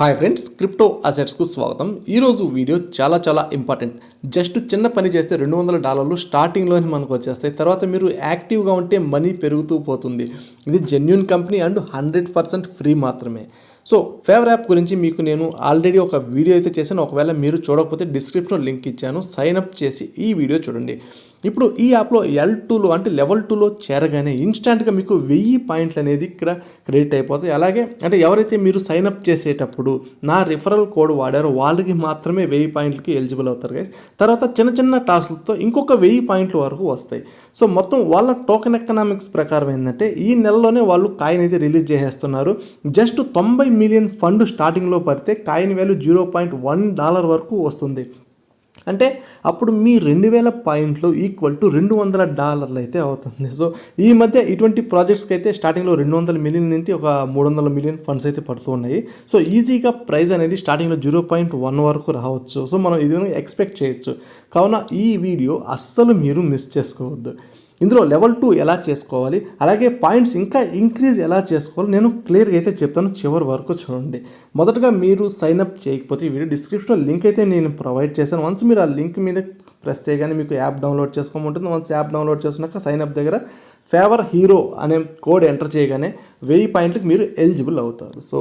Hi friends, crypto అసెట్స్కు స్వాగతం. ఈరోజు video చాలా ఇంపార్టెంట్. జస్ట్ చిన్న పని చేస్తే $200 స్టార్టింగ్లోనే మనకు వచ్చేస్తాయి. తర్వాత మీరు యాక్టివ్గా ఉంటే మనీ పెరుగుతూ పోతుంది. ఇది జెన్యూన్ కంపెనీ అండ్ 100% ఫ్రీ మాత్రమే. సో ఫేవర్ యాప్ గురించి మీకు నేను ఆల్రెడీ ఒక వీడియో అయితే చేశాను. ఒకవేళ మీరు చూడకపోతే డిస్క్రిప్షన్లో లింక్ ఇచ్చాను. సైన్అప్ చేసి ఈ వీడియో చూడండి. ఇప్పుడు ఈ యాప్లో L2లో అంటే లెవెల్ 2లో చేరగానే ఇన్స్టాంట్గా మీకు 1000 పాయింట్లు అనేది ఇక్కడ క్రెడిట్ అయిపోతాయి. అలాగే అంటే ఎవరైతే మీరు సైన్అప్ చేసేటప్పుడు నా రిఫరల్ కోడ్ వాడారో వాళ్ళకి మాత్రమే 1000 పాయింట్లకి ఎలిజిబుల్ అవుతారు గైస్. తర్వాత చిన్న టాస్క్లతో ఇంకొక 1000 పాయింట్ల వరకు వస్తాయి. సో మొత్తం వాళ్ళ టోకెన్ ఎకనామిక్స్ ప్రకారం ఏంటంటే ఈ నెలలోనే వాళ్ళు కాయిన్ అయితే రిలీజ్ చేసేస్తున్నారు. జస్ట్ 90 మిలియన్ ఫండ్ స్టార్టింగ్లో పడితే కాయిన్ వాల్యూ $0.1 వరకు వస్తుంది. అంటే అప్పుడు మీ 2000 పాయింట్లు ఈక్వల్ టు $200 అయితే అవుతుంది. సో ఈ మధ్య ఇటువంటి ప్రాజెక్ట్స్కి అయితే స్టార్టింగ్లో 200 మిలియన్ నుండి ఒక 300 మిలియన్ ఫండ్స్ అయితే పడుతూ ఉన్నాయి. సో ఈజీగా ప్రైస్ అనేది స్టార్టింగ్లో 0.1 వరకు రావచ్చు. సో మనం ఇది ఎక్స్పెక్ట్ చేయొచ్చు. కావున ఈ వీడియో అస్సలు మీరు మిస్ చేసుకోవద్దు. ఇందులో లెవెల్ 2 ఎలా చేసుకోవాలి, అలాగే పాయింట్స్ ఇంకా ఇంక్రీజ్ ఎలా చేసుకోవాలి నేను క్లియర్గా అయితే చెప్తాను. చివరి వరకు చూడండి. మొదటగా మీరు సైన్అప్ చేయకపోతే ఈ వీడియో డిస్క్రిప్షన్లో లింక్ అయితే నేను ప్రొవైడ్ చేశాను. వన్స్ మీరు ఆ లింక్ మీద ప్రెస్ చేయగానే మీకు యాప్ డౌన్లోడ్ చేసుకోమంటుంది. వన్స్ యాప్ డౌన్లోడ్ చేసుకున్నాక సైన్అప్ దగ్గర ఫేవర్ హీరో అనే కోడ్ ఎంటర్ చేయగానే 1000 పాయింట్లకు మీరు ఎలిజిబుల్ అవుతారు. సో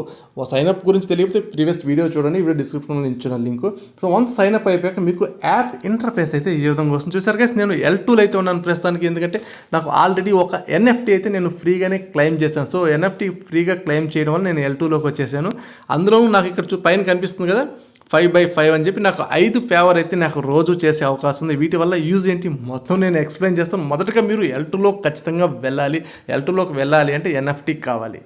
సైన్అప్ గురించి తెలియకపోతే ప్రీవియస్ వీడియో చూడండి, వీడియో డిస్క్రిప్షన్లో ఇచ్చిన లింక్. సో వన్స్ సైన్అప్ అయిపోయాక మీకు యాప్ ఇంటర్ఫేస్ అయితే ఈ విధంగా వస్తుంది. చూసారు గైస్, నేను L2లో అయితే ఉన్నాను ప్రస్తుతానికి. ఎందుకంటే నాకు ఆల్రెడీ ఒక NFT అయితే నేను ఫ్రీగానే క్లెయిమ్ చేశాను. సో NFT ఫ్రీగా క్లెయిమ్ చేయడం వల్ల నేను L2లోకి వచ్చేసాను. అందులోనూ నాకు ఇక్కడ పైన కనిపిస్తుంది కదా 5/5 అని చెప్పి నాకు 5 ఫేవర్ అయితే నాకు రోజు చేసే అవకాశం ఉంది. వీటి వల్ల యూజ్ ఏంటి మొత్తం నేను ఎక్స్ప్లెయిన్ చేస్తాను. మొదటగా మీరు L2లో ఖచ్చితంగా వెళ్ళాలి. L2లోకి వెళ్ళాలి అంటే NFT కావాలి.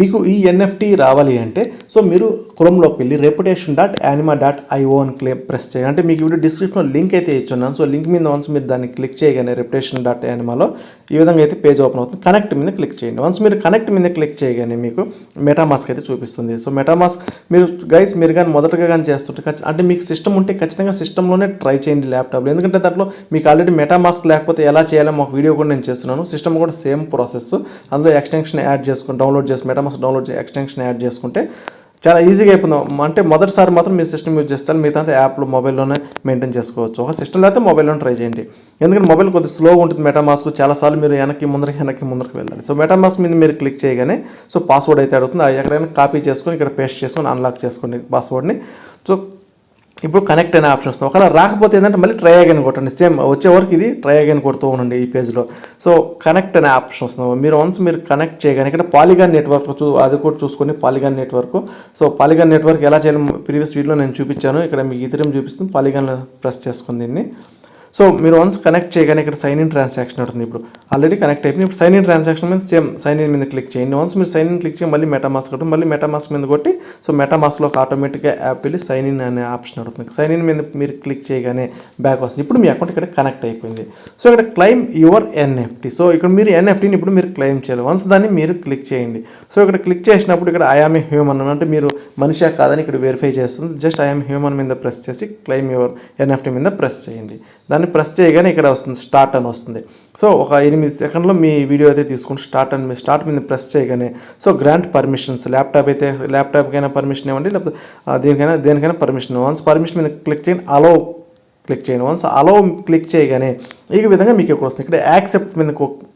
మీకు ఈ NFT రావాలి అంటే సో మీరు క్రోమ్లోకి వెళ్ళి reputation.anima.io అని ప్రెస్ చేయాలి. అంటే మీకు వీడియో డిస్క్రిప్షన్లో లింక్ అయితే ఇచ్చున్నాను. సో లింక్ మీద వన్స్ మీరు దాన్ని క్లిక్ చేయగానే reputation.animaలో ఈ విధంగా అయితే పేజ్ ఓపెన్ అవుతుంది. కనెక్ట్ మీద క్లిక్ చేయండి. వన్స్ మీరు కనెక్ట్ మీద క్లిక్ చేయగానే మీకు మెటామాస్క్ అయితే చూపిస్తుంది. సో మెటామాస్క్ మీరు కానీ మొదటగా కానీ చేస్తుంటే అంటే మీకు సిస్టమ్ ఉంటే ఖచ్చితంగా సిస్టంలోనే ట్రై చేయండి ల్యాప్టాప్లో. ఎందుకంటే దాంట్లో మీకు ఆల్రెడీ మెటామాస్క్ లేకపోతే ఎలా చేయాలో మాకు వీడియో కూడా నేను చేస్తున్నాను. సిస్టమ్ కూడా సేమ్ ప్రాసెస్. అందులో ఎక్స్టెన్షన్ యాడ్ చేసుకుని డౌన్లోడ్ చేసి మెటామాస్క్ డౌన్లోడ్ చేసి ఎక్స్టెన్షన్ యాడ్ చేసుకుంటే చాలా ఈజీగా అయిపోయింది. అంటే మొదటిసారి మాత్రం మీరు సిస్టమ్ యూజ్ చేస్తారు, మిగతా యాప్లో మొబైల్లోనే మెయింటైన్ చేసుకోవచ్చు. ఒక సిస్టంలో అయితే మొబైల్లోనే ట్రై చేయండి. ఎందుకంటే మొబైల్ కొద్దిగా స్లోగా ఉంటుంది మెటామాస్క్. చాలాసార్లు మీరు వెనక్కి ముందరికి వెళ్ళాలి. సో మెటామాస్క్ మీద మీరు క్లిక్ చేయగానే సో పాస్వర్డ్ అయితే అడుగుతుంది. అది ఎక్కడైనా కాపీ చేసుకొని ఇక్కడ పేస్ట్ చేసుకొని అన్లాక్ చేసుకోండి పాస్వర్డ్ని. సో ఇప్పుడు కనెక్ట్ అనే ఆప్షన్ వస్తుంది. ఒకవేళ రాకపోతే ఏంటంటే మళ్ళీ ట్రై అగైన్ కొట్టండి. సేమ్ వచ్చే వరకు ఇది ట్రై అగైన్ కొడుతూ ఉండండి ఈ పేజ్లో. సో కనెక్ట్ అనే ఆప్షన్ వస్తుంది. మీరు కనెక్ట్ చేయగానే ఇక్కడ పాలిగాన్ నెట్వర్క్ అది కూడా చూసుకొని polygon network. So polygon network ఎలా చేయాలి ప్రీవియస్ వీడియోలో నేను చూపించాను. ఇక్కడ మీకు ఈథరియం చూపిస్తుంది. పాలిగాన్లో ప్రెస్ చేసుకుని దీన్ని. సో మీరు వన్స్ కనెక్ట్ చేయగానే ఇక్కడ సైన్ ఇన్ ట్రాన్సాక్షన్ ఉంటుంది. ఇప్పుడు ఆల్రెడీ కనెక్ట్ అయిపోయింది. ఇప్పుడు సైన్ ఇన్ ట్రాన్సాక్షన్ మీద సేమ్ సైన్ ఇన్ మీద క్లిక్ చేయండి. వన్స్ మీరు సైన్ ఇన్ క్లిక్ చేయండి మళ్ళీ మెటామాస్క్ ఉంటుంది. మళ్ళీ మెటామాస్క్ మీద కొట్టి సో మెటామాస్క్లోకి ఆటోమేటిక్గా యాప్ వెళ్ళి సైన్ ఇన్ అనే ఆప్షన్ అడుగుతుంది. సైన్ ఇన్ మీద మీరు క్లిక్ చేయగానే బ్యాక్ వస్తుంది. ఇప్పుడు మీ అకౌంట్ ఇక్కడ కనెక్ట్ అయిపోయింది. సో ఇక్కడ క్లెయిమ్ యువర్ NFT. సో ఇక్కడ మీరు NFTని ఇప్పుడు మీరు క్లెయిమ్ చేయాలి. వన్స్ దాన్ని మీరు క్లిక్ చేయండి. సో ఇక్కడ క్లిక్ చేసినప్పుడు ఇక్కడ ఐఆమ్ ఏ హ్యూమన్ అంటే మీరు మనిషా కాదని ఇక్కడ వెరిఫై చేస్తుంది. జస్ట్ ఐఆమ్ హ్యూమన్ మీద ప్రెస్ చేసి క్లెయిమ్ యువర్ NFT మీద ప్రెస్ చేయండి. దాన్ని ప్రెస్ చేయగానే ఇక్కడ వస్తుంది స్టార్ట్ అని వస్తుంది. సో ఒక 8 సెకండ్లో మీ వీడియో అయితే తీసుకుంటే స్టార్ట్ మీద ప్రెస్ చేయగానే సో గ్రాంట్ పర్మిషన్స్ ల్యాప్టాప్కైనా పర్మిషన్ ఇవ్వండి, లేకపోతే దేనికైనా పర్మిషన్. వన్స్ పర్మిషన్ మీద క్లిక్ చేయండి, అలో క్లిక్ చేయండి. వన్స్ అలో క్లిక్ చేయగానే ఈ విధంగా మీకు ఇక్కడ వస్తుంది. ఇక్కడ యాక్సెప్ట్ మీద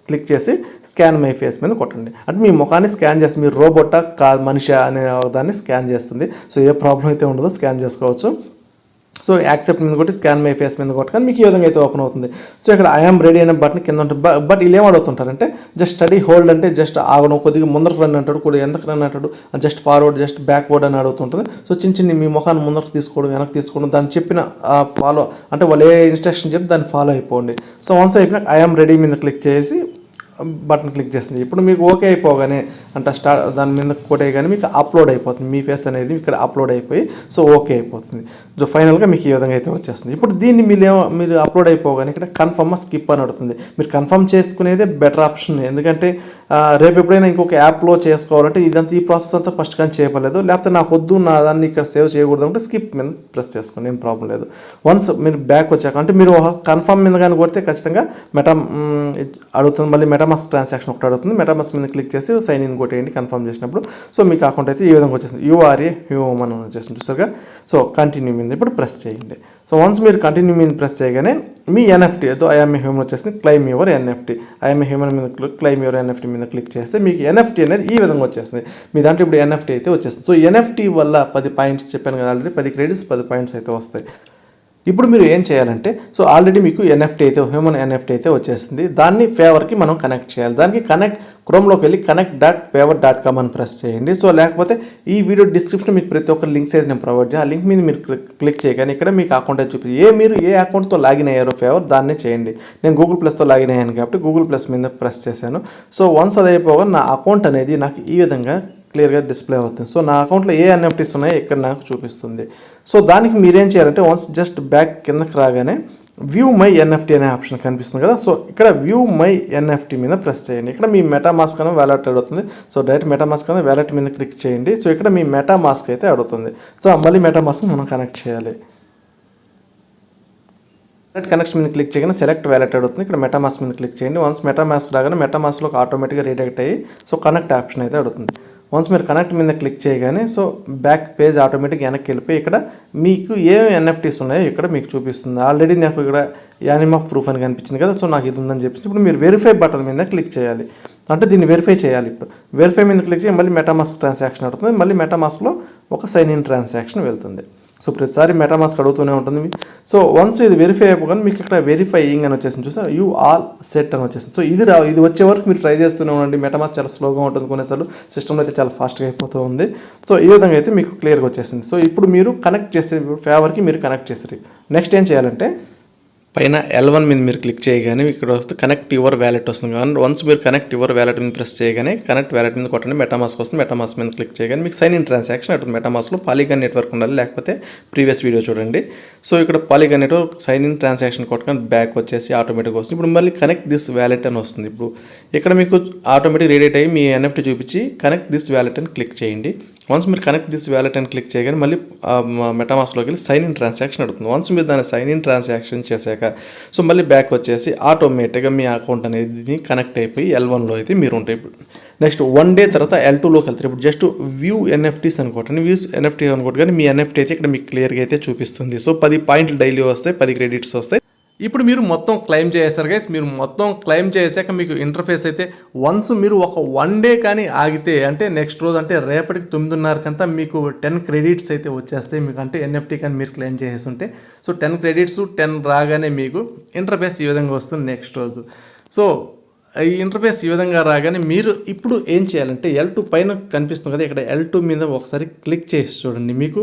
క్లిక్ చేసి స్కాన్ మై ఫేస్ మీద కొట్టండి. అంటే మీ ముఖాన్ని స్కాన్ చేసి మీరు రోబోటా మనిషి అనే దాన్ని స్కాన్ చేస్తుంది. సో ఏ ప్రాబ్లం అయితే ఉండదో స్కాన్ చేసుకోవచ్చు. సో యాక్సెప్ట్ మీద కొట్టి స్కాన్ మై ఫేస్ మీద కొట్టగానే మీకు ఈ విధంగా అయితే ఓపెన్ అవుతుంది. సో ఇక్కడ ఐఆమ్ రెడీ అనే బటన్ కింద ఉంటుంది. బట్ వీళ్ళు ఏం అడుగుతుంటారంటే జస్ట్ స్టడీ హోల్డ్ అంటే జస్ట్ ఆగడం, కొద్దిగా ముందరకు రన్ అంటాడు, కొద్దిగా ఎందుకు రన్ అంటాడు, జస్ట్ ఫార్వర్డ్ జస్ట్ బ్యాక్వర్డ్ అని అడుగుతుంటుంది. సో చిన్న మీ ముఖాన్ని ముందరకు తీసుకోవడం వెనక్కి తీసుకోవడం దాన్ని చెప్పిన ఫాలో అంటే వాళ్ళు ఏ ఇన్స్ట్రక్షన్ చెప్పి దాన్ని ఫాలో అయిపోండి. సో వన్స్ అయిపోయినాక ఐఆమ్ రెడీ మీద క్లిక్ చేసి బటన్ క్లిక్ చేస్తుంది. ఇప్పుడు మీకు ఓకే అయిపోగానే అంటే దాని మీద కొట్టేయగానే మీకు అప్లోడ్ అయిపోతుంది. మీ ఫేస్ అనేది ఇక్కడ అప్లోడ్ అయిపోయి సో ఓకే అయిపోతుంది. సో ఫైనల్గా మీకు ఈ విధంగా అయితే వచ్చేస్తుంది. ఇప్పుడు దీన్ని మీరు అప్లోడ్ అయిపోగానే ఇక్కడ కన్ఫర్మ్ స్కిప్ అని అడుగుతుంది. మీరు కన్ఫర్మ్ చేసుకునేదే బెటర్ ఆప్షన్. ఎందుకంటే రేపు ఎప్పుడైనా ఇంకొక యాప్లో చేసుకోవాలంటే ఈ ప్రాసెస్ అంతా ఫస్ట్ కానీ చేయలేదు, లేకపోతే నాకు వద్దు నా దాన్ని ఇక్కడ సేవ్ చేయకూడదు అంటే స్కిప్ మీద ప్రెస్ చేసుకోండి, ఏం ప్రాబ్లం లేదు. వన్స్ మీరు బ్యాక్ వచ్చాక అంటే మీరు కన్ఫర్మ్ మీద కానీ కొడితే ఖచ్చితంగా అడుగుతుంది, మళ్ళీ మెటామాస్క్ ట్రాన్సాక్షన్ ఒకటి అడుగుతుంది. మెటామాస్క్ మీద క్లిక్ చేసి సైన్ ఇన్ కొట్టేయండి కన్ఫర్మ్ చేసినప్పుడు. సో మీకు అకౌంట్ అయితే ఈ విధంగా వచ్చేసింది, యూఆర్ఏ హ్యూమన్ వచ్చేసింది చూసారుగా. సో కంటిన్యూ మీద ఇప్పుడు ప్రెస్ చేయండి. సో వన్స్ మీరు కంటిన్యూ మీద ప్రెస్ చేయగానే మీ ఎన్ఎఫ్టీ ఏదో ఐఎంఏ హ్యూమన్ వచ్చేసింది, claim your NFT. IMA human మీద క్లైమ్ యువర్ ఎన్ఎఫ్టీ మీద క్లిక్ చేస్తే మీకు ఎన్ఎఫ్టీ అనేది ఈ విధంగా వచ్చేస్తుంది. మీ దాంట్లో ఇప్పుడు ఎన్ఎఫ్టీ అయితే వచ్చేస్తుంది. సో ఎన్ఎఫ్టీ వల్ల 10 పాయింట్స్ చెప్పాను కదా ఆల్రెడీ, 10 క్రెడిట్స్ 10 పాయింట్స్ అయితే వస్తాయి. ఇప్పుడు మీరు ఏం చేయాలంటే సో ఆల్రెడీ మీకు ఎన్ఎఫ్టీ అయితే హ్యూమన్ ఎన్ఎఫ్టీ అయితే వచ్చేసింది, దాన్ని ఫేవర్కి మనం కనెక్ట్ చేయాలి. దానికి క్రోమ్లోకి వెళ్ళి connect.favor.com అని ప్రెస్ చేయండి. సో లేకపోతే ఈ వీడియో డిస్క్రిప్షన్ మీకు ప్రతి ఒక్క లింక్స్ అయితే నేను ప్రొవైడ్ చేయాలి. ఆ లింక్ మీద మీరు క్లిక్ చేయగానే ఇక్కడ మీకు అకౌంట్ అయితే చూపిస్తుంది. మీరు ఏ అకౌంట్తో లాగిన్ అయ్యారో ఫేవర్ దాన్నే చేయండి. నేను గూగుల్ ప్లస్తో లాగిన్ అయ్యాను కాబట్టి గూగుల్ ప్లస్ మీద ప్రెస్ చేశాను. సో వన్స్ అది అయిపోగా నా అకౌంట్ అనేది నాకు ఈ విధంగా క్లియర్గా డిస్ప్లే అవుతుంది. సో నా అకౌంట్లో ఏ ఎన్ఎఫ్టీస్ ఉన్నాయో ఇక్కడ నాకు చూపిస్తుంది. సో దానికి మీరేం చేయాలంటే వన్స్ జస్ట్ బ్యాక్ కిందకి రాగానే వ్యూ మై ఎన్ఎఫ్టీ అనే ఆప్షన్ కనిపిస్తుంది కదా. సో ఇక్కడ వ్యూ మై ఎన్ఎఫ్టీ మీద ప్రెస్ చేయండి. ఇక్కడ మీ మెటామాస్క్ అనేది వ్యాలెట్ అడుగుతుంది. సో డైరెక్ట్ మెటామాస్క్ అనేది వ్యాలెట్ మీద క్లిక్ చేయండి. సో ఇక్కడ మీ మెటామాస్క్ అయితే అడుగుతుంది. సో మళ్ళీ మెటామాస్క్ మనం కనెక్ట్ చేయాలి. కనెక్షన్ మీద క్లిక్ చేయగానే సెలెక్ట్ వ్యాలెట్ అడుగుతుంది. ఇక్కడ మెటామాస్క్ మీద క్లిక్ చేయండి. వన్స్ మెటామాస్క్ రాగానే మెటామాస్క్లోకి ఆటోమేటిక్గా రీడైరెక్ట్ అయ్యి సో కనెక్ట్ ఆప్షన్ అయితే అడుగుతుంది. వన్స్ మీరు కనెక్ట్ మీద క్లిక్ చేయగానే సో బ్యాక్ పేజ్ ఆటోమేటిక్ వెనక్కి వెళ్ళిపోయి ఇక్కడ మీకు ఏమేమి ఎన్ఎఫ్టీస్ ఉన్నాయో ఇక్కడ మీకు చూపిస్తుంది. ఆల్రెడీ నాకు ఇక్కడ యానిమా ప్రూఫ్ అని కనిపించింది కదా. సో నాకు ఇది ఉందని చెప్పేసి ఇప్పుడు మీరు వెరిఫై బటన్ మీద క్లిక్ చేయాలి. అంటే దీన్ని వెరిఫై చేయాలి. ఇప్పుడు వెరిఫై మీద క్లిక్ చేసి మళ్ళీ మెటామాస్క్ ట్రాన్సాక్షన్ అవుతుంది. మళ్ళీ మెటామాస్క్లో ఒక సైన్ ఇన్ ట్రాన్సాక్షన్ వెళ్తుంది. సో ప్రతిసారి మెటామాస్క్ అడుగుతూనే ఉంటుంది. సో వన్స్ ఇది వెరిఫై అయిపోగానే మీకు ఇక్కడ వెరిఫైయింగ్ అని వచ్చేసింది చూసారు, యూ ఆల్ సెట్ అని వచ్చేసింది. సో ఇది వచ్చే వరకు మీరు ట్రై చేస్తూనే ఉండండి. మెటామాస్క్ చాలా స్లోగా ఉంటుంది, కొన్నిసార్లు సిస్టంలో అయితే చాలా ఫాస్ట్గా అయిపోతూ ఉంది. సో ఈ విధంగా అయితే మీకు క్లియర్గా వచ్చేసింది. సో ఇప్పుడు మీరు కనెక్ట్ చేసే ఫేవర్కి మీరు కనెక్ట్ చేస్తారు. నెక్స్ట్ ఏం చేయాలంటే పైన L1 మీద మీరు క్లిక్ చేయగానే ఇక్కడ వస్తే కనెక్ట్ యువర్ వ్యాలెట్ వస్తుంది. కానీ వన్స్ మీరు కనెక్ట్ యువర్ వ్యాలెట్ మీద ప్రెస్ చేయగానే కనెక్ట్ వ్యాలెట్ మీద కొట్టండి, మెటామాస్క్ వస్తుంది. మెటామాస్క్ మీద క్లిక్ చేయగానే మీకు సైన్ ఇన్ ట్రాన్సాక్షన్ అవుతుంది. మెటామాస్క్లో పాలిగాన్ నెట్వర్క్ ఉండాలి, లేకపోతే ప్రీవియస్ వీడియో చూడండి. సో ఇక్కడ Polygon network sign in transaction కొట్టగానే బ్యాక్ వచ్చేసి ఆటోమేటిక్గా వస్తుంది. ఇప్పుడు మళ్ళీ కనెక్ట్ దిస్ వ్యాలెట్ అని వస్తుంది. ఇప్పుడు ఇక్కడ మీకు ఆటోమేటిక్ రీడేట్ అయ్యి మీ ఎన్ఎఫ్టీ చూపించి కనెక్ట్ దిస్ వ్యాలెట్ అని క్లిక్ చేయండి. వన్స్ మీరు కనెక్ట్ దిస్ వ్యాలెట్ అని క్లిక్ చేయగానే మళ్ళీ మెటామాస్క్లోకి వెళ్ళి సైన్ ఇన్ ట్రాన్సాక్షన్ అడుగుతుంది. వన్స్ మీరు దాన్ని సైన్ ఇన్ ట్రాన్సాక్షన్ చేశాక సో మళ్ళీ బ్యాక్ వచ్చేసి ఆటోమేటిక్గా మీ అకౌంట్ అనేది కనెక్ట్ అయిపోయి L1లో అయితే మీరు ఉంటాయి. ఇప్పుడు నెక్స్ట్ 1 డే తర్వాత L2లోకి వెళ్తారు. ఇప్పుడు జస్ట్ వ్యూ ఎన్ఎఫ్టీస్ అనుకోండి, వ్యూస్ ఎన్ఎఫ్టీ అనుకోండి, కానీ మీ ఎన్ఎఫ్టీ అయితే ఇక్కడ మీకు క్లియర్గా అయితే చూపిస్తుంది. సో 10 పాయింట్లు డైలీ వస్తాయి, 10 క్రెడిట్స్ వస్తాయి. ఇప్పుడు మీరు మొత్తం క్లెయిమ్ చేశారు గైస్. మీరు మొత్తం క్లెయిమ్ చేశాక మీకు ఇంటర్ఫేస్ అయితే వన్స్ మీరు ఒక 1 డే కానీ ఆగితే అంటే నెక్స్ట్ రోజు అంటే రేపటికి 9:30కంతా మీకు 10 క్రెడిట్స్ అయితే వచ్చేస్తాయి మీకు. అంటే ఎన్ఎఫ్టీ కానీ మీరు క్లెయిమ్ చేసేస్తుంటే సో 10 క్రెడిట్స్ 10 రాగానే మీకు ఇంటర్ఫేస్ ఈ విధంగా వస్తుంది నెక్స్ట్ రోజు. సో ఈ ఇంటర్ఫేస్ ఈ విధంగా రాగానే మీరు ఇప్పుడు ఏం చేయాలంటే L2 పైన కనిపిస్తుంది కదా, ఇక్కడ L2 మీద ఒకసారి క్లిక్ చేసి చూడండి. మీకు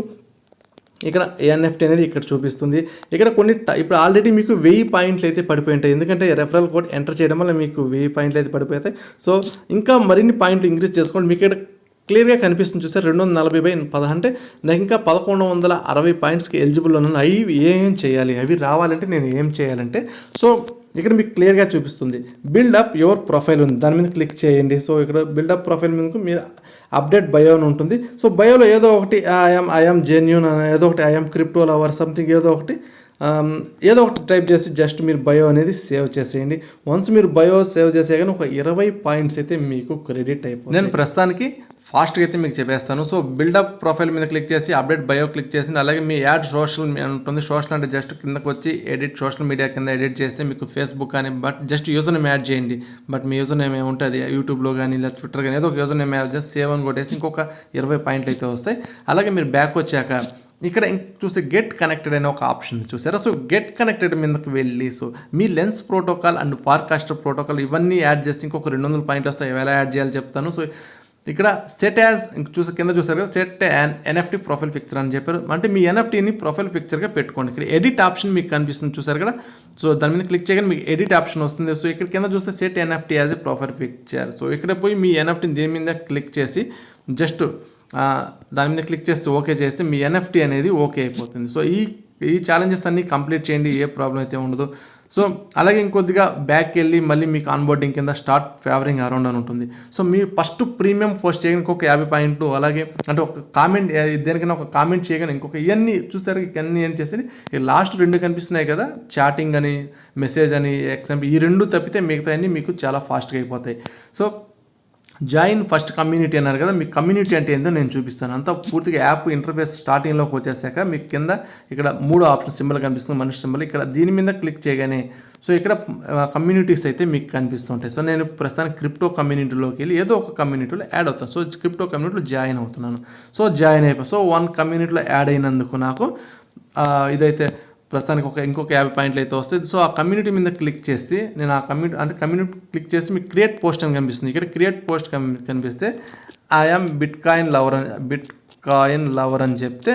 ఇక్కడ ఎన్ఎఫ్టీ అనేది ఇక్కడ చూపిస్తుంది. ఇక్కడ కొన్ని ఇప్పుడు ఆల్రెడీ మీకు 1000 పాయింట్లు అయితే పడిపోయి ఉంటాయి, ఎందుకంటే రెఫరల్ కోడ్ ఎంటర్ చేయడం వల్ల మీకు 1000 పాయింట్లు అయితే పడిపోతాయి. సో ఇంకా మరిన్ని పాయింట్లు ఇంక్రీజ్ చేసుకోండి. మీకు ఇక్కడ క్లియర్గా కనిపిస్తుంది చూసారు 240/10 అంటే నాకు ఇంకా 1160 పాయింట్స్కి ఎలిజిబుల్ ఉన్నాను. అవి ఏం చేయాలి, అవి రావాలంటే నేను ఏం చేయాలంటే సో ఇక్కడ మీకు క్లియర్గా చూపిస్తుంది బిల్డప్ యువర్ ప్రొఫైల్ ఉంది, దాని మీద క్లిక్ చేయండి. సో ఇక్కడ బిల్డప్ ప్రొఫైల్ మీద మీరు అప్డేట్ బయో అని ఉంటుంది. సో బయోలో ఏదో ఒకటి ఐఎమ్ జెన్యూన్ ఏదో ఒకటి ఐఎమ్ క్రిప్టో లవర్ సంథింగ్ ఏదో ఒకటి టైప్ చేసి జస్ట్ మీరు బయో అనేది సేవ్ చేసేయండి. వన్స్ మీరు బయో సేవ్ చేసే కానీ ఒక 20 పాయింట్స్ అయితే మీకు క్రెడిట్ అయిపోతుంది. నేను ప్రస్తుతానికి ఫాస్ట్గా అయితే మీకు చెప్పేస్తాను. సో బిల్డప్ ప్రొఫైల్ మీద క్లిక్ చేసి అప్డేట్ బయో క్లిక్ చేసి అలాగే మీ యాడ్ సోషల్ ఉంటుంది. సోషల్ అంటే జస్ట్ కిందకు వచ్చి ఎడిట్ సోషల్ మీడియా కింద ఎడిట్ చేస్తే మీకు ఫేస్బుక్ కానీ but just user name add చేయండి. బట్ మీ యూజర్ నేమ్ ఏముంటుంది యూట్యూబ్లో కానీ లేదా ట్విట్టర్ కానీ ఏదో ఒక యూజర్ నేమ్ యాడ్ చేసి సేవ్ అని కొట్టేసి ఇంకొక 20 పాయింట్లు అయితే వస్తాయి. అలాగే మీరు బ్యాక్ వచ్చాక ఇక్కడ చూస్తే గెట్ కనెక్టెడ్ అనే ఒక ఆప్షన్ చూసారా. సో గెట్ కనెక్టెడ్ మీదకి వెళ్ళి సో మీ Lens protocol and Farcaster protocol ఇవన్నీ యాడ్ చేస్తే ఇంకొక 200 పాయింట్లు వస్తాయి. ఎలా యాడ్ చేయాలో చెప్తాను. సో ఇక్కడ సెట్ యాజ్ కింద చూసారు కదా, set an NFT profile picture అని చెప్పారు. అంటే మీ ఎన్ఎఫ్టీని ప్రొఫైల్ పిక్చర్గా పెట్టుకోండి. ఇక్కడ ఎడిట్ ఆప్షన్ మీకు కనిపిస్తుంది చూసారు కదా. సో దాని మీద క్లిక్ చేయగానే మీకు ఎడిట్ ఆప్షన్ వస్తుంది. సో ఇక్కడ కింద చూస్తే set NFT as a profile picture. So ఇక్కడ పోయి మీ ఎన్ఎఫ్టీని దేని మీద క్లిక్ చేసి జస్ట్ దాని మీద క్లిక్ చేస్తే ఓకే చేస్తే మీ ఎన్ఎఫ్టీ అనేది ఓకే అయిపోతుంది. సో ఈ ఛాలెంజెస్ అన్నీ కంప్లీట్ చేయండి, ఏ ప్రాబ్లం అయితే ఉండదు. సో అలాగే ఇంకొద్దిగా బ్యాక్కి వెళ్ళి మళ్ళీ మీకు ఆన్బోర్డింగ్ కింద స్టార్ట్ ఫేవరింగ్ అరౌండ్ అని ఉంటుంది. సో మీరు ఫస్ట్ ప్రీమియం పోస్ట్ చేయగానే ఇంకొక 50 పాయింట్లు, అలాగే అంటే ఒక కామెంట్ దేనికైనా ఒక కామెంట్ చేయగానే ఇంకొక ఇవన్నీ చూస్తారు. ఇవన్నీ ఏం చేసి ఈ లాస్ట్ 2 కనిపిస్తున్నాయి కదా, చాటింగ్ అని మెసేజ్ అని ఎగ్జాంపుల్, ఈ 2 తప్పితే మిగతా అన్నీ మీకు చాలా ఫాస్ట్గా అయిపోతాయి. సో జాయిన్ ఫస్ట్ కమ్యూనిటీ అన్నారు కదా, మీ కమ్యూనిటీ అంటే ఏందో నేను చూపిస్తాను. అంతా పూర్తిగా యాప్ ఇంటర్ఫేస్ స్టార్టింగ్లోకి వచ్చేసాక మీకు కింద ఇక్కడ 3 ఆప్షన్ సింబల్ కనిపిస్తుంది, మనిషి సింబల్. ఇక్కడ దీని మీద క్లిక్ చేయగానే సో ఇక్కడ కమ్యూనిటీస్ అయితే మీకు కనిపిస్తుంటాయి. సో నేను ప్రస్తుతానికి క్రిప్టో కమ్యూనిటీలోకి వెళ్ళి ఏదో ఒక కమ్యూనిటీలో యాడ్ అవుతాను. సో క్రిప్టో కమ్యూనిటీలో జాయిన్ అవుతున్నాను. సో జాయిన్ అయిపోయి సో 1 కమ్యూనిటీలో యాడ్ అయినందుకు నాకు ఇదైతే ప్రస్తుతానికి ఇంకొక 50 పాయింట్లు అయితే వస్తుంది. సో ఆ కమ్యూనిటీ మీద క్లిక్ చేసి నేను ఆ కమ్యూనిటీ క్లిక్ చేసి మీకు క్రియేట్ పోస్ట్ అని కనిపిస్తుంది. ఇక్కడ క్రియేట్ పోస్ట్ కనిపిస్తే ఐఎమ్ బిట్కాయిన్ లవర్ అని చెప్తే,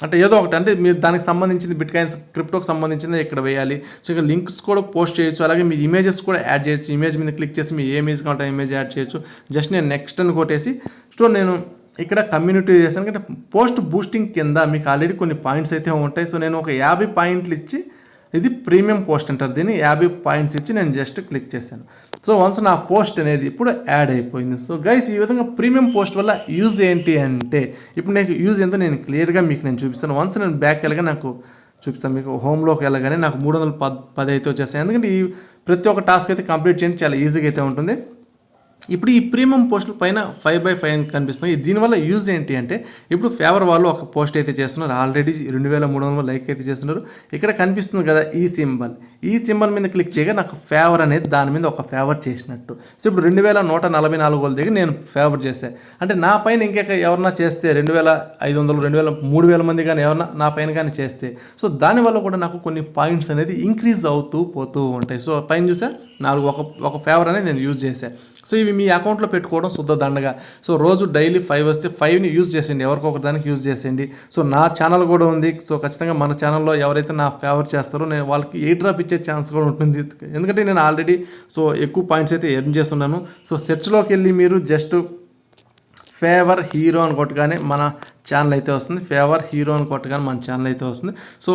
అంటే ఏదో ఒకటి, అంటే మీరు దానికి సంబంధించింది బిట్కాయిన్స్ క్రిప్టోకి సంబంధించింది ఇక్కడ వేయాలి. సో ఇక్కడ లింక్స్ కూడా పోస్ట్ చేయొచ్చు, అలాగే మీ ఇమేజెస్ కూడా యాడ్ చేయొచ్చు. ఇమేజ్ మీద క్లిక్ చేసి మీ ఏ ఇమేజ్ కావాలంటే ఇమేజ్ యాడ్ చేయొచ్చు. జస్ట్ నేను నెక్స్ట్ అని కొట్టేసి సో నేను ఇక్కడ కమ్యూనిటీ చేశాను. అంటే పోస్ట్ బూస్టింగ్ కింద మీకు ఆల్రెడీ కొన్ని పాయింట్స్ అయితే ఉంటాయి. సో నేను ఒక 50 పాయింట్లు ఇచ్చి, ఇది ప్రీమియం పోస్ట్ అంటారు దీన్ని, 50 పాయింట్స్ ఇచ్చి నేను జస్ట్ క్లిక్ చేశాను. సో వన్స్ నా పోస్ట్ అనేది ఇప్పుడు యాడ్ అయిపోయింది. సో గైస్, ఈ విధంగా ప్రీమియం పోస్ట్ వల్ల యూజ్ ఏంటి అంటే, ఇప్పుడు నాకు యూజ్ ఏంటో నేను క్లియర్గా మీకు నేను చూపిస్తాను. వన్స్ నేను బ్యాక్ వెళ్ళగా నాకు చూపిస్తాను. మీకు హోమ్లోకి వెళ్ళగానే నాకు 310 అయితే వచ్చేస్తాయి. ఎందుకంటే ఈ ప్రతి ఒక్క టాస్క్ అయితే కంప్లీట్ చేయండి, చాలా ఈజీగా అయితే ఉంటుంది. ఇప్పుడు ఈ ప్రీమియం పోస్టుల పైన 5/5 కనిపిస్తున్నాయి. దీనివల్ల యూజ్ ఏంటి అంటే, ఇప్పుడు ఫేవర్ వాళ్ళు ఒక పోస్ట్ అయితే చేస్తున్నారు, ఆల్రెడీ 2300 లైక్ అయితే చేస్తున్నారు. ఇక్కడ కనిపిస్తుంది కదా ఈ సింబల్ మీద క్లిక్ చేయగా నాకు ఫేవర్ అనేది దాని మీద ఒక ఫేవర్ చేసినట్టు. సో ఇప్పుడు 2144 వాళ్ళ దగ్గర నేను ఫేవర్ చేశాను. అంటే నా పైన ఇంకా ఎవరన్నా చేస్తే 2500, 3000 మంది కానీ ఎవరన్నా నా పైన కానీ చేస్తే, సో దానివల్ల కూడా నాకు కొన్ని పాయింట్స్ అనేది ఇంక్రీజ్ అవుతూ పోతూ ఉంటాయి. సో పైన చూసా నాకు ఒక ఫేవర్ అనేది నేను యూజ్ చేశాను. సో ఇవి మీ అకౌంట్లో పెట్టుకోవడం శుద్ధ దండగా. సో రోజు డైలీ 5 వస్తే 5ని యూజ్ చేసేయండి, ఎవరికొకరి దానికి యూజ్ చేసేయండి. సో నా ఛానల్ కూడా ఉంది. సో ఖచ్చితంగా మన ఛానల్లో ఎవరైతే నా ఫేవర్ చేస్తారో నేను వాళ్ళకి ఏ డ్రాప్ ఇచ్చే ఛాన్స్ కూడా ఉంటుంది. ఎందుకంటే నేను ఆల్రెడీ సో ఎక్కువ పాయింట్స్ అయితే ఎర్న్ చేస్తున్నాను. సో సెర్చ్లోకి వెళ్ళి మీరు జస్ట్ ఫేవర్ హీరో అని కొట్టగానే మన ఛానల్ అయితే వస్తుంది. ఫేవర్ హీరో అని కొట్టగానే మన ఛానల్ అయితే వస్తుంది. సో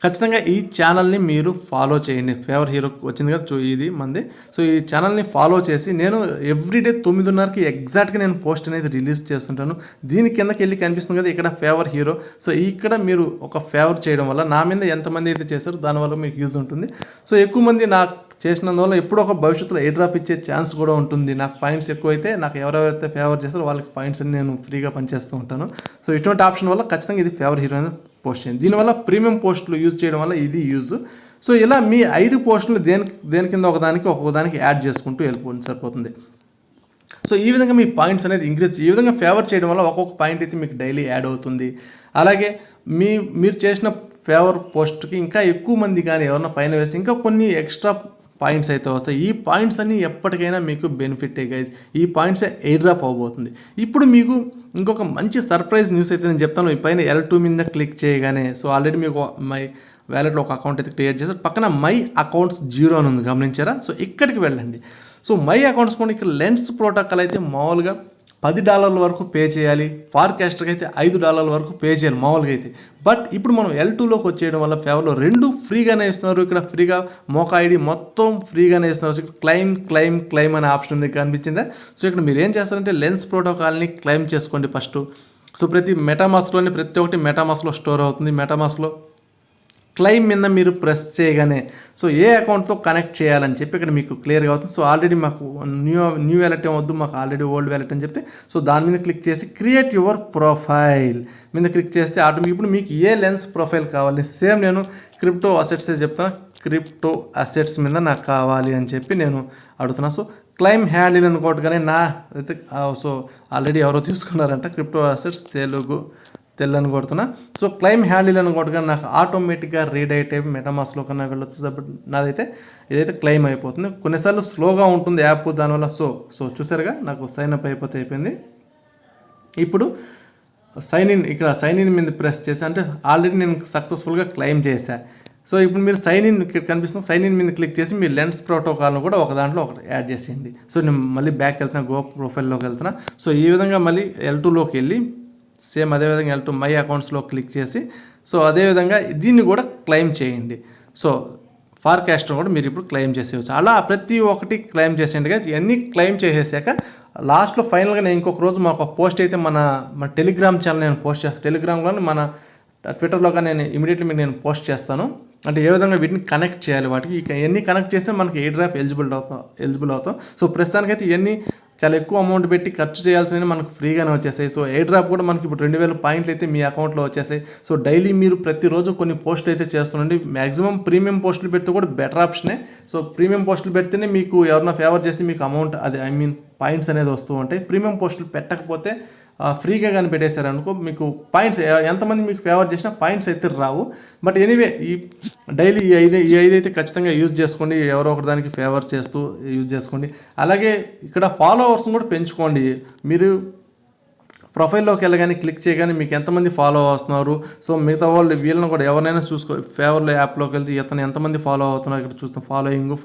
ఖచ్చితంగా ఈ ఛానల్ని మీరు ఫాలో చేయండి. ఫేవర్ హీరో వచ్చింది కదా ఇది మంది. సో ఈ ఛానల్ని ఫాలో చేసి నేను ఎవ్రీడే 9:30కి ఎగ్జాక్ట్గా నేను పోస్ట్ అనేది రిలీజ్ చేస్తుంటాను. దీని కిందకి వెళ్ళి కనిపిస్తుంది కదా ఇక్కడ ఫేవర్ హీరో. సో ఇక్కడ మీరు ఒక ఫేవర్ చేయడం వల్ల నా మీద ఎంతమంది అయితే చేస్తారో దానివల్ల మీకు యూజ్ ఉంటుంది. సో ఎక్కువ మంది నాకు చేసినందువల్ల ఎప్పుడో ఒక భవిష్యత్తులో ఏ డ్రాప్ ఇచ్చే ఛాన్స్ కూడా ఉంటుంది. నాకు పాయింట్స్ ఎక్కువైతే నాకు ఎవరెవరైతే ఫేవర్ చేస్తారో వాళ్ళకి పాయింట్స్ నేను ఫ్రీగా పనిచేస్తూ ఉంటాను. సో ఇటువంటి ఆప్షన్ వల్ల ఖచ్చితంగా ఇది ఫేవర్ హీరో అనేది పోస్ట్ చేయండి. దీనివల్ల ప్రీమియం పోస్టులు యూజ్ చేయడం వల్ల ఇది యూజ్. సో ఇలా మీ 5 పోస్టులు దేని కింద ఒక్కొక్కదానికి యాడ్ చేసుకుంటూ వెళ్ళిపోతుంది, సరిపోతుంది. సో ఈ విధంగా మీ పాయింట్స్ అనేది ఇంక్రీజ్, ఈ విధంగా ఫేవర్ చేయడం వల్ల ఒక్కొక్క పాయింట్ అయితే మీకు డైలీ యాడ్ అవుతుంది. అలాగే మీరు చేసిన ఫేవర్ పోస్ట్కి ఇంకా ఎక్కువ మంది కానీ ఎవరన్నా పైన వేస్తే ఇంకా కొన్ని ఎక్స్ట్రా పాయింట్స్ అయితే వస్తాయి. ఈ పాయింట్స్ అన్నీ ఎప్పటికైనా మీకు బెనిఫిటే గైజ్. ఈ పాయింట్స్ ఎయిర్ డ్రాప్ అవబోతుంది. ఇప్పుడు మీకు ఇంకొక మంచి సర్ప్రైజ్ న్యూస్ అయితే నేను చెప్తాను. ఈ పైన L2 మీద క్లిక్ చేయగానే సో ఆల్రెడీ మీకు మై వ్యాలెట్లో ఒక అకౌంట్ అయితే క్రియేట్ చేస్తారు. పక్కన మై అకౌంట్స్ 0 అని ఉంది, గమనించారా? సో ఇక్కడికి వెళ్ళండి. సో మై అకౌంట్స్ కూడా ఇక్కడ లెన్స్ ప్రోటోకాల్ అయితే మామూలుగా $10 వరకు పే చేయాలి. ఫార్కాస్టర్కి అయితే $5 వరకు పే చేయాలి మామూలుగా అయితే. బట్ ఇప్పుడు మనం L2లోకి వచ్చేయడం వల్ల ఫేవర్లో 2 ఫ్రీగానే ఇస్తున్నారు. ఇక్కడ ఫ్రీగా మోకా ఐడి మొత్తం ఫ్రీగానే ఇస్తున్నారు. సో క్లెయిమ్ అనే ఆప్షన్ ఉంది, కనిపించిందా? సో ఇక్కడ మీరు ఏం చేస్తారంటే లెన్స్ ప్రోటోకాల్ని క్లెయిమ్ చేసుకోండి ఫస్ట్. సో ప్రతి ఒక్కటి మెటామాస్క్లో స్టోర్ అవుతుంది. మెటామాస్క్లో క్లెయిమ్ మీద మీరు ప్రెస్ చేయగానే సో ఏ అకౌంట్తో కనెక్ట్ చేయాలని చెప్పి ఇక్కడ మీకు క్లియర్గా అవుతుంది. సో ఆల్రెడీ మాకు న్యూ వ్యాలెట్ ఏం వద్దు, మాకు ఆల్రెడీ ఓల్డ్ వ్యాలెట్ అని చెప్పి సో దాని మీద క్లిక్ చేసి క్రియేట్ యువర్ ప్రొఫైల్ మీద క్లిక్ చేస్తే ఆటోమేటిక్ ఇప్పుడు మీకు ఏ లెన్స్ ప్రొఫైల్ కావాలి, సేమ్ నేను క్రిప్టో అసెట్స్ చెప్తాను. క్రిప్టో అసెట్స్ మీద నాకు కావాలి అని చెప్పి నేను అడుగుతున్నాను. సో క్లెయిమ్ హ్యాండిల్ అని కొట్టగానే అయితే సో ఆల్రెడీ ఎవరో తీసుకున్నారంట క్రిప్టో అసెట్స్ తెల్లని కొడుతున్నా. సో క్లెయిమ్ హ్యాండిల్ అని కొట్టగానే నాకు ఆటోమేటిక్గా రీడ్ అయితే మెటామాస్క్లో కన్నా వెళ్ళొచ్చు. నాదైతే ఇదైతే క్లెయిమ్ అయిపోతుంది. కొన్నిసార్లు స్లోగా ఉంటుంది యాప్, దానివల్ల సో చూసారుగా నాకు సైన్ అప్ అయిపోయింది. ఇప్పుడు ఇక్కడ సైన్ ఇన్ మీద ప్రెస్ చేసి అంటే ఆల్రెడీ నేను సక్సెస్ఫుల్గా క్లెయిమ్ చేశాను. సో ఇప్పుడు మీరు సైన్ ఇన్ కనిపిస్తుంది, సైన్ ఇన్ మీద క్లిక్ చేసి మీ లెన్స్ ప్రోటోకాల్ను కూడా ఒక దాంట్లో ఒకటి యాడ్ చేసేయండి. సో నేను మళ్ళీ బ్యాక్ వెళ్తున్నా, గో ప్రొఫైల్లోకి వెళ్తున్నా. సో ఈ విధంగా మళ్ళీ L2లోకి వెళ్ళి సేమ్ అదేవిధంగా L2 మై అకౌంట్స్లో క్లిక్ చేసి సో అదేవిధంగా దీన్ని కూడా క్లెయిమ్ చేయండి. సో ఫార్కాస్టర్ కూడా మీరు ఇప్పుడు క్లెయిమ్ చేసేయచ్చు. అలా ప్రతి ఒక్కటి క్లెయిమ్ చేసేయండి గైస్. ఇవన్నీ క్లెయిమ్ చేసేసాక లాస్ట్లో ఫైనల్గా నేను ఇంకొక రోజు మాకు పోస్ట్ అయితే మన టెలిగ్రామ్ ఛానల్ నేను పోస్ట్ చేస్తాను. టెలిగ్రామ్లో మన ట్విట్టర్లో నేను ఇమీడియట్లీ మీకు నేను పోస్ట్ చేస్తాను. అంటే ఏ విధంగా వీటిని కనెక్ట్ చేయాలి, వాటికి ఇవన్నీ కనెక్ట్ చేస్తే మనకి ఎయిర్ డ్రాప్ ఎలిజిబుల్ అవుతాం. సో ప్రస్తుతానికైతే ఇవన్నీ చాలా ఎక్కువ అమౌంట్ పెట్టి ఖర్చు చేయాల్సినవి మనకు ఫ్రీగానే వచ్చేసాయి. సో ఎయిర్ డ్రాప్ కూడా మనకి ఇప్పుడు 2000 పాయింట్లు అయితే మీ అకౌంట్లో వచ్చేసాయి. సో డైలీ మీరు ప్రతిరోజు కొన్ని పోస్టులు అయితే చేస్తుండండి. మ్యాక్సిమం ప్రీమియం పోస్టులు పెడితే కూడా బెటర్ ఆప్షనే. సో ప్రీమియం పోస్టులు పెడితేనే మీకు ఎవరైనా ఫేవర్ చేస్తే మీకు అమౌంట్ పాయింట్స్ అనేది వస్తూ ఉంటాయి. ప్రీమియం పోస్టులు పెట్టకపోతే ఫ్రీగా కానీ పెట్టేశారనుకో మీకు పాయింట్స్ ఎంతమంది మీకు ఫేవర్ చేసినా పాయింట్స్ అయితే రావు. బట్ ఎనీవే ఈ డైలీ ఈ ఐదు అయితే ఖచ్చితంగా యూజ్ చేసుకోండి. ఎవరో ఒకటి దానికి ఫేవర్ చేస్తూ యూజ్ చేసుకోండి. అలాగే ఇక్కడ ఫాలోవర్స్ని కూడా పెంచుకోండి. మీరు ప్రొఫైల్లోకి వెళ్ళగానే క్లిక్ చేయగానే మీకు ఎంతమంది ఫాలో అవుతున్నారు, సో మిగతా వాళ్ళు వీళ్ళని కూడా ఎవరైనా చూసుకో. ఫేవర్లో యాప్లోకి వెళ్తే ఇతను ఎంతమంది ఫాలో అవుతున్నారు ఇక్కడ చూస్తాం.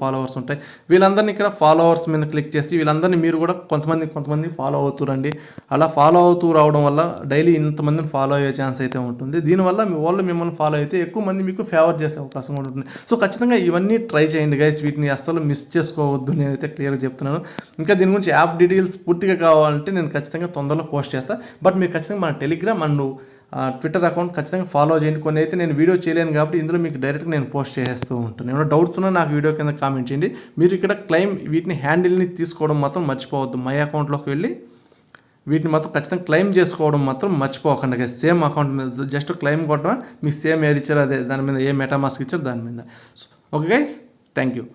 ఫాలోవర్స్ ఉంటాయి. వీళ్ళందరినీ ఇక్కడ ఫాలోవర్స్ మీద క్లిక్ చేసి వీళ్ళందరినీ మీరు కూడా కొంతమంది ఫాలో అవుతురండి. అలా ఫాలో అవుతూ రావడం వల్ల డైలీ ఇంతమందిని ఫాలో అయ్యే ఛాన్స్ అయితే ఉంటుంది. దీనివల్ల మీ వాళ్ళు మిమ్మల్ని ఫాలో అయితే ఎక్కువ మంది మీకు ఫేవర్ చేసే అవకాశం కూడా ఉంటుంది. సో ఖచ్చితంగా ఇవన్నీ ట్రై చేయండి గైస్. వీటిని అస్సలు మిస్ చేసుకోవద్దు, నేనైతే క్లియర్గా చెప్తున్నాను. ఇంకా దీని గురించి యాప్ డీటెయిల్స్ పూర్తిగా కావాలంటే నేను ఖచ్చితంగా తొందరలో పోస్ట్ చేస్తాను. బట్ మీరు ఖచ్చితంగా మన టెలిగ్రామ్ అండ్ ట్విట్టర్ అకౌంట్ ఖచ్చితంగా ఫాలో చేయండి. కొన్ని అయితే నేను వీడియో చేయలేను కాబట్టి ఇందులో మీకు డైరెక్ట్గా నేను పోస్ట్ చేస్తూ ఉంటాను. ఏమైనా డౌట్స్ ఉన్నా నాకు వీడియో కింద కామెంట్ చేయండి. మీరు ఇక్కడ వీటిని హ్యాండిల్ని తీసుకోవడం మాత్రం మర్చిపోవద్దు. మై అకౌంట్లోకి వెళ్ళి వీటిని మాత్రం ఖచ్చితంగా క్లెయిమ్ చేసుకోవడం మాత్రం మర్చిపోకండి. సేమ్ అకౌంట్ జస్ట్ క్లెయిమ్ కొట్టడం, మీకు సేమ్ ఏది ఇచ్చారో అదే, దాని మీద ఏ మెటామాస్క్ ఇచ్చారో దాని మీద. Okay guys, thank you.